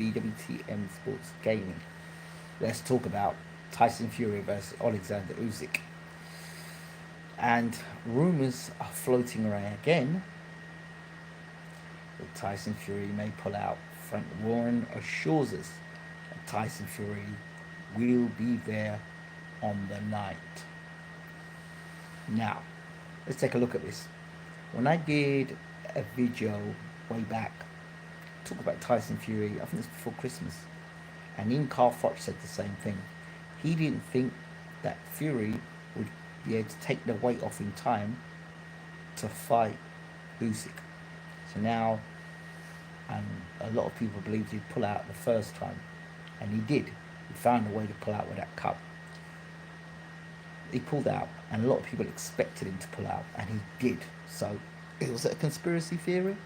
Bwtm Sports Gaming. Let's talk about Tyson Fury versus Alexander Usyk. And rumours are floating around again that Tyson Fury may pull out. Frank Warren assures us that Tyson Fury will be there on the night. Now, let's take a look at this. When I did a video way back, talk about Tyson Fury, I think it was before Christmas, and even Carl Froch said the same thing. He didn't think that Fury would be able to take the weight off in time to fight Usyk. So now, and a lot of people believed he'd pull out the first time, and he did. He found a way to pull out with that cup. He pulled out, and a lot of people expected him to pull out, and he did. So, it was a conspiracy theory.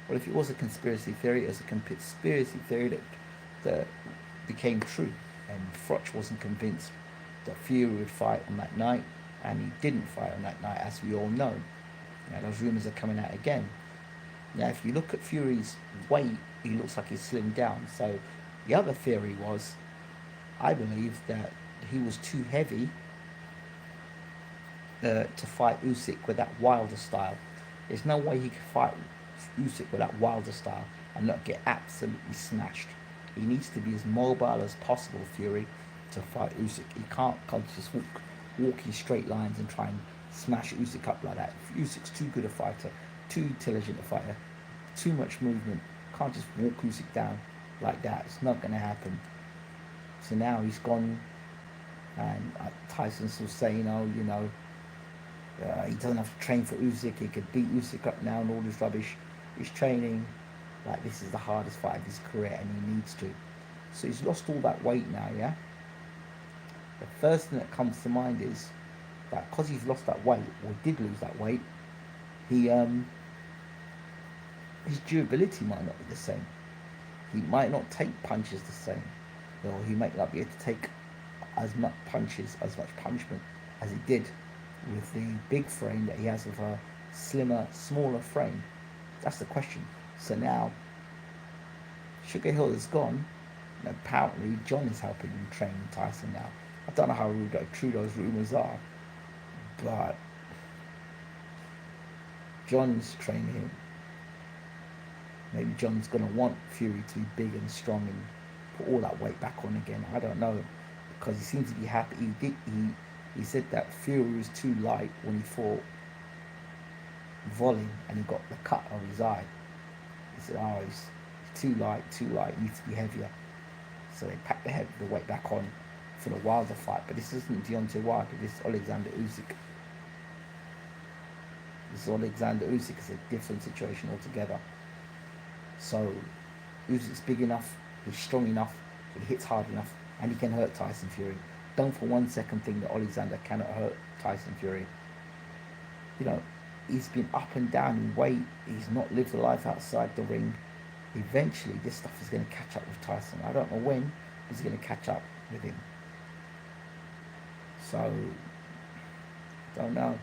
Well, if it was a conspiracy theory, it was a conspiracy theory that became true. And Froch wasn't convinced that Fury would fight on that night, and he didn't fight on that night, as we all know. Now, those rumours are coming out again. Now, if you look at Fury's weight, he looks like he's slimmed down. So, the other theory was, I believe, that he was too heavy to fight Usyk with that Wilder style. There's no way he could fight Usyk with that Wilder style and not get absolutely smashed. He needs to be as mobile as possible, Fury, to fight Usyk. He can't just walk in straight lines and try and smash Usyk up like that. Usyk's too good a fighter, too intelligent a fighter, too much movement. Can't just walk Usyk down like that. It's not going to happen. So now he's gone, and Tyson's still saying, he doesn't have to train for Usyk. He could beat Usyk up now and all this rubbish. He's training like this is the hardest fight of his career, and he needs to. So he's lost all that weight now, yeah? The first thing that comes to mind is that because he's lost that weight, or did lose that weight, he his durability might not be the same. He might not take punches the same. Or he might not be able to take as much punches, as much punishment as he did with the big frame that he has with a slimmer, smaller frame. That's the question. So now, Sugar Hill is gone, and apparently John is helping him train Tyson now. I don't know how true those rumours are, but John's training him. Maybe John's going to want Fury to be big and strong and put all that weight back on again. I don't know, because he seems to be happy. He said that Fury was too light when he fought Volley, and he got the cut on his eye. He said, he's too light, he needs to be heavier. So they packed the weight back on for the Wilder fight. But this isn't Deontay Wilder, this is Alexander Usyk. It's a different situation altogether. So Usyk's big enough, he's strong enough, he hits hard enough, and he can hurt Tyson Fury. Don't for 1 second think that Alexander cannot hurt Tyson Fury. He's been up and down in weight. He's not lived a life outside the ring. Eventually, this stuff is going to catch up with Tyson. I don't know when, but it's going to catch up with him. So, I don't know.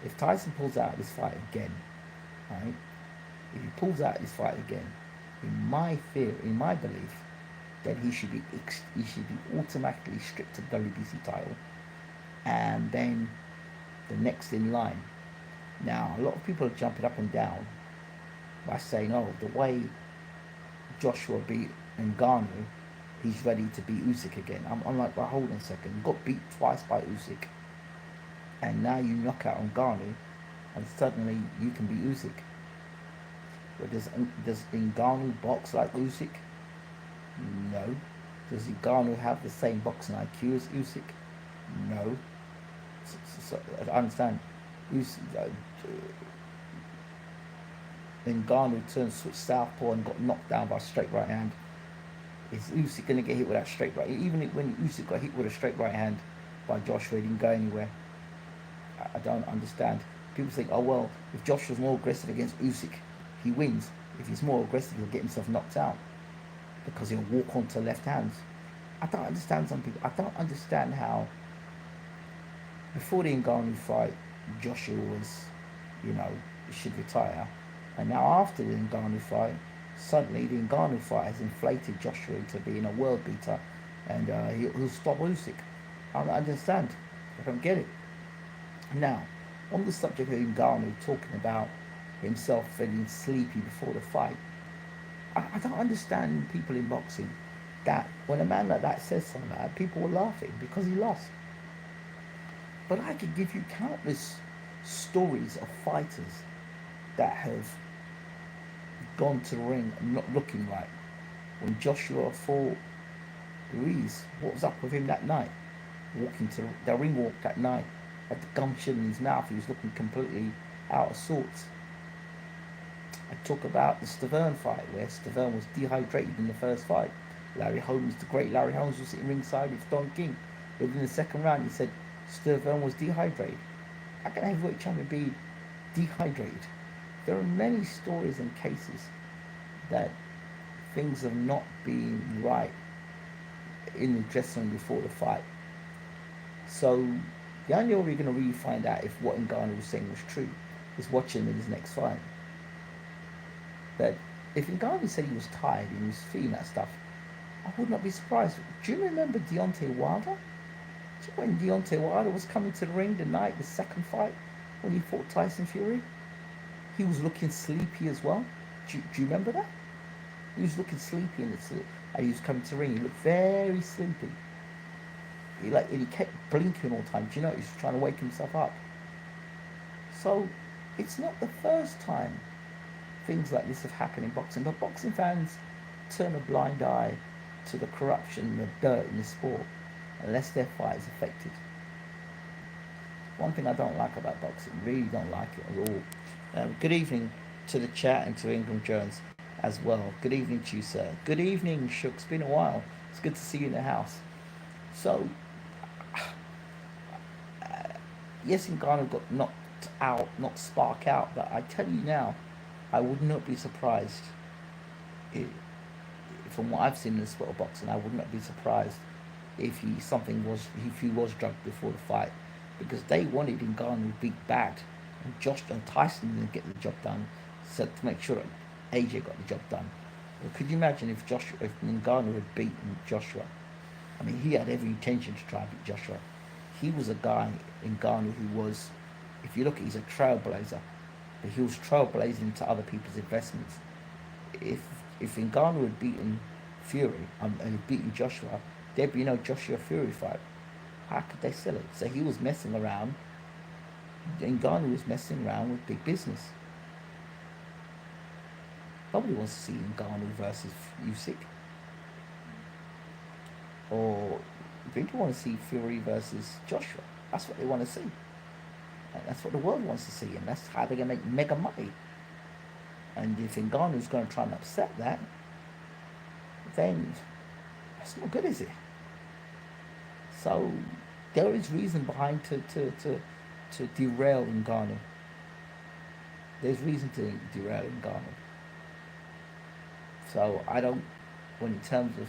If Tyson pulls out this fight again, right? If he pulls out this fight again, in my belief, then he should be automatically stripped of the WBC title, and then the next in line. Now, a lot of people are jumping up and down by saying, the way Joshua beat Ngannou, he's ready to beat Usyk again. I'm like, well, hold on a second. You got beat twice by Usyk, and now you knock out Ngannou, and suddenly you can beat Usyk. But does Ngannou box like Usyk? No. Does Ngannou have the same boxing IQ as Usyk? No. So I understand. Ngannou switched southpaw and got knocked down by a straight right hand. Is Usyk going to get hit with that straight right? Even when Usyk got hit with a straight right hand by Joshua, he didn't go anywhere. I don't understand. People think, if Joshua's more aggressive against Usyk, he wins. If he's more aggressive, he'll get himself knocked out because he'll walk onto left hands. I don't understand some people. I don't understand how before the Ngannou fight, Joshua was, he should retire. And now after the Ngannou fight, suddenly the Ngannou fight has inflated Joshua into being a world beater, and he'll stop Usyk. I don't understand. I don't get it. Now, on the subject of Ngannou talking about himself feeling sleepy before the fight, I don't understand people in boxing that when a man like that says something like that, people will laugh at him because he lost. But I could give you countless stories of fighters that have gone to the ring and not looking right. When Joshua fought Ruiz, what was up with him that night? Walking to the ring walk that night, had the gum shield in his mouth, he was looking completely out of sorts. I talk about the Stavern fight, where Stavern was dehydrated in the first fight. Larry Holmes, the great Larry Holmes, was sitting ringside with Don King. But in the second round, he said Stavern was dehydrated. How can a heavyweight champion be dehydrated? There are many stories and cases that things have not been right in the dressing room before the fight. So the only way we're going to really find out if what Ngannou was saying was true is watching him in his next fight. But if Ngannou said he was tired and he was feeling that stuff, I would not be surprised. Do you remember Deontay Wilder? Do you know when Deontay Wilder was coming to the ring the night, the second fight, when he fought Tyson Fury? He was looking sleepy as well. Do you remember that? He was looking sleepy and he was coming to the ring. He looked very sleepy. He kept blinking all the time. Do you know? He was trying to wake himself up. So it's not the first time things like this have happened in boxing. But boxing fans turn a blind eye to the corruption and the dirt in the sport unless their fight is affected. One thing I don't like about boxing, really don't like it at all. Good evening to the chat and to Ingram Jones as well. Good evening to you, sir. Good evening, Shook. It's been a while. It's good to see you in the house. So, yes, Ngannou got knocked out, not spark out, but I tell you now, I would not be surprised if, from what I've seen in the sport of boxing, I would not be surprised if he was drugged before the fight, because they wanted Ngannou beat bad, and Tyson didn't get the job done, so to make sure that AJ got the job done. Well, could you imagine if Ngannou had beaten Joshua? I mean, he had every intention to try and beat Joshua. He was a guy, Ngannou, who was, if you look at, he's a trailblazer, but he was trailblazing to other people's investments. If Ngannou had beaten Fury and had beaten Joshua, there'd be no Joshua Fury fight. How could they sell it? So he was messing around. Ngannou was messing around with big business. Nobody wants to see Ngannou versus Usyk. Or people want to see Fury versus Joshua. That's what they want to see. And that's what the world wants to see. And that's how they're going to make mega money. And if Ngannou's going to try and upset that, then that's not good, is it? So there is reason behind to derail Ngannou. There's reason to derail Ngannou. So I don't, when in terms of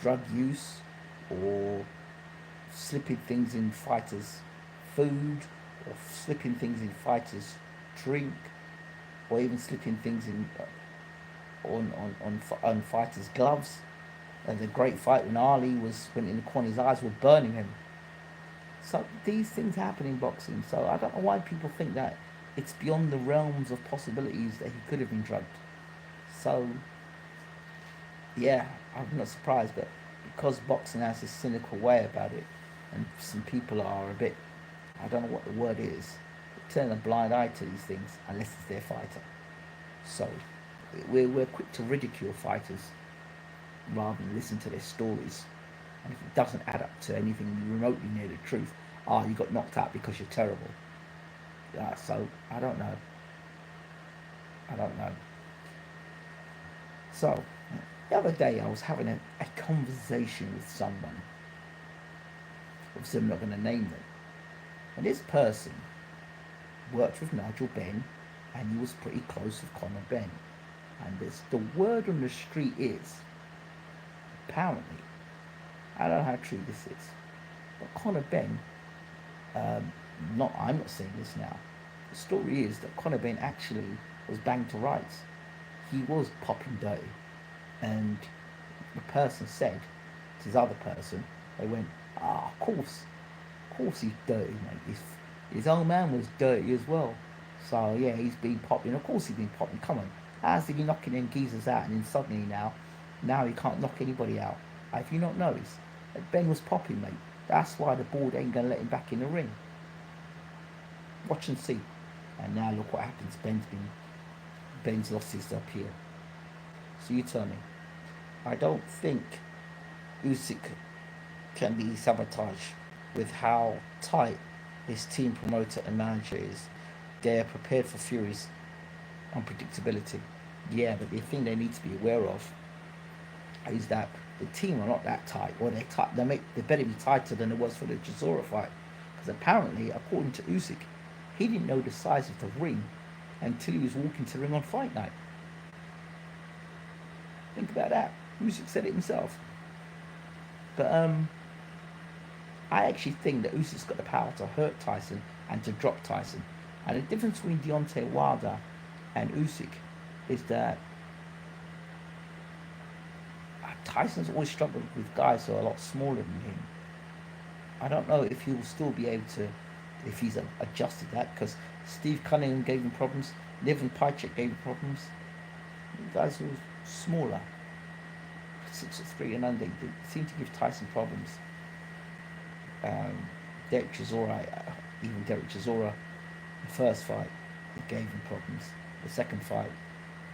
drug use or slipping things in fighters' food or slipping things in fighters' drink or even slipping things in on fighters' gloves. And the great fight when Ali went in the corner, his eyes were burning him. So these things happen in boxing. So I don't know why people think that it's beyond the realms of possibilities that he could have been drugged. So yeah, I'm not surprised, but because boxing has this cynical way about it, and some people are a bit, I don't know what the word is, turn a blind eye to these things unless it's their fighter. So we're quick to ridicule fighters rather than listen to their stories. And if it doesn't add up to anything remotely near the truth, you got knocked out because you're terrible. So I don't know. So the other day I was having a conversation with someone. Obviously I'm not going to name them. And this person worked with Nigel Benn, and he was pretty close with Conor Benn. And the word on the street is, apparently, I don't know how true this is, but Conor Benn, I'm not saying this now. The story is that Conor Benn actually was banged to rights. He was popping dirty, and the person said to his other person, they went, "Ah, of course he's dirty, mate. His old man was dirty as well. So yeah, he's been popping. Of course he's been popping. Come on, how's he knocking them geezers out, and then suddenly now he can't knock anybody out? Have you not noticed that Ben was popping, mate? That's why the board ain't gonna let him back in the ring. Watch and see. And now look what happens. Ben's lost his appeal. So you tell me. I don't think Usyk can be sabotaged with how tight his team promoter and manager is. They're prepared for Fury's unpredictability. Yeah, but the thing they need to be aware of is that the team are not that tight, or they're tight. They better be tighter than it was for the Chisora fight, because apparently, according to Usyk, he didn't know the size of the ring until he was walking to the ring on fight night. Think about that. Usyk said it himself. But I actually think that Usyk's got the power to hurt Tyson and to drop Tyson. And the difference between Deontay Wilder and Usyk is that Tyson's always struggled with guys who are a lot smaller than him. I don't know if he'll still be able to, if he's adjusted that, because Steve Cunningham gave him problems, Niven Pajcek gave him problems. Guys who are smaller, 6'3" and under, they seem to give Tyson problems. Derek Chisora, even Derek Chisora, the first fight, it gave him problems. The second fight,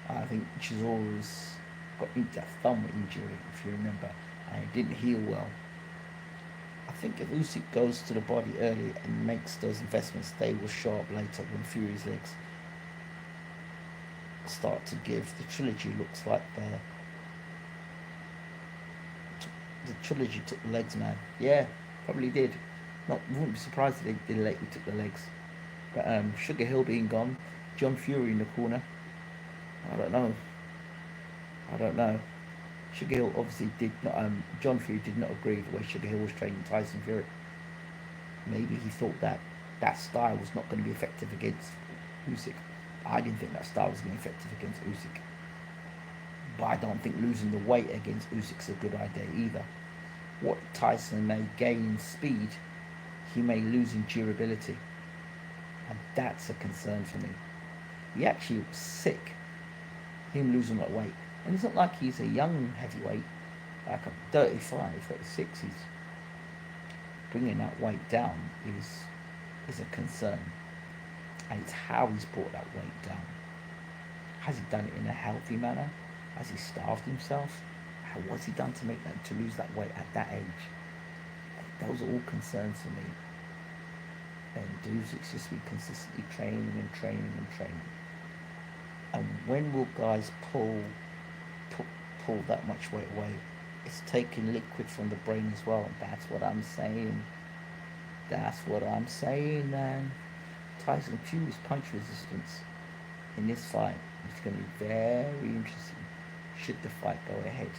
I think Chisora's got that thumb injury, if you remember, and it didn't heal well. I think if Usyk goes to the body early and makes those investments, they will show up later when Fury's legs start to give. The trilogy looks like the trilogy took the legs, man. Yeah, probably did. Wouldn't be surprised if they lately took the legs. But Sugar Hill being gone, John Fury in the corner. I don't know. Sugar Hill obviously did not. John Fury did not agree with the way Sugar Hill was training Tyson Fury. Maybe he thought that style was not going to be effective against Usyk. I didn't think that style was going to be effective against Usyk. But I don't think losing the weight against Usyk's a good idea either. What Tyson may gain in speed, he may lose in durability. And that's a concern for me. He actually was sick, him losing that weight. And it's not like he's a young heavyweight, like a 35, 36. He's bringing that weight down is a concern. And it's how he's brought that weight down. Has he done it in a healthy manner? Has he starved himself? What's he done to lose that weight at that age? Those are all concerns for me. And Usyk's just be consistently training and training and training. And when will guys pull that much weight away? It's taking liquid from the brain as well. That's what I'm saying. Man. Tyson Fury's punch resistance in this fight is going to be very interesting. Should the fight go ahead?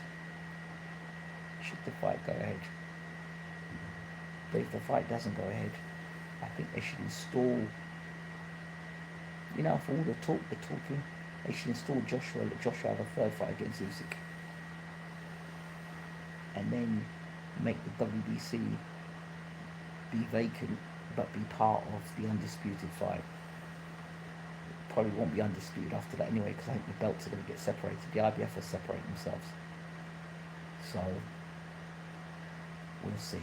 But if the fight doesn't go ahead, I think they should install, for all the talking, they should install Joshua. Let Joshua have a third fight against Usyk. And then make the WBC be vacant, but be part of the undisputed fight. Probably won't be undisputed after that anyway, because I think the belts are going to get separated. The IBF will separate themselves. So, we'll see.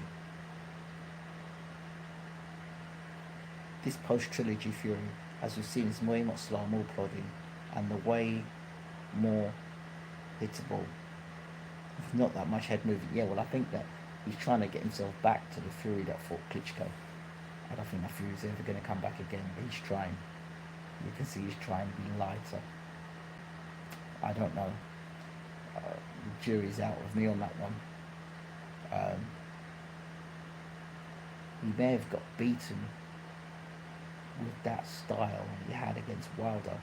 This post-trilogy Fury, as we've seen, is way more slow, more plodding, and the way more hittable. Not that much head movement. Yeah, well, I think that he's trying to get himself back to the Fury that fought Klitschko. I don't think that Fury's ever going to come back again, but he's trying. You can see he's trying to be lighter. I don't know. The jury's out with me on that one. He may have got beaten with that style he had against Wilder,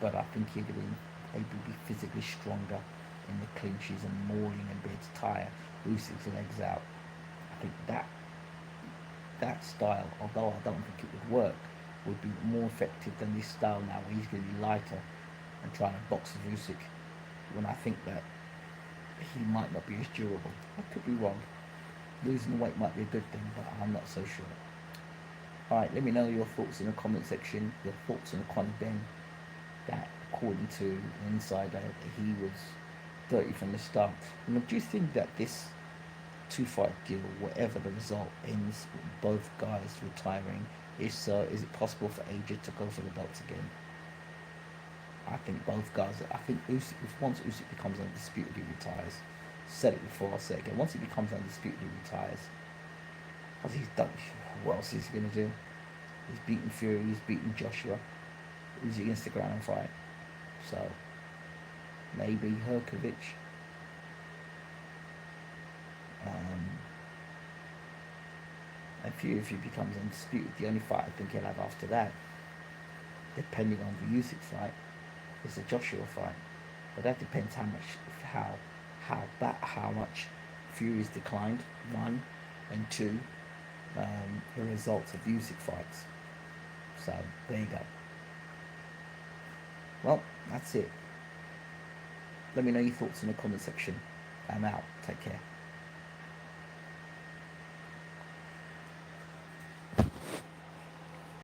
but I think he'd have been able to be physically stronger in the clinches and mauling and be able to tire Usyk's legs out. I think that style, although I don't think it would work, would be more effective than this style now, where he's going to be lighter and trying to box with Usyk. When I think that he might not be as durable. I could be wrong. Losing weight might be a good thing, but I'm not so sure. Alright, let me know your thoughts in the comment section. Your thoughts on Conor Ben, that according to an insider, he was dirty from the start. And do you think that this two-fight deal, whatever the result, ends with both guys retiring? If so, is it possible for AJ to go for the belts again? I think both guys. I think Usyk, once Usyk becomes undisputed, he retires. Said it before, I'll say it again. Once he becomes undisputed, he retires. Because he's done. What else is he going to do? He's beaten Fury, he's beaten Joshua. Who's he going to stick around and fight? So, maybe Herkovic. And Fury, if he becomes undisputed, the only fight I think he'll have after that, depending on the Usyk fight, is the Joshua fight. But that depends how much Fury's declined, one, and two, the results of Usyk fights. So there you go. Well, that's it. Let me know your thoughts in the comment section. I'm out. Take care.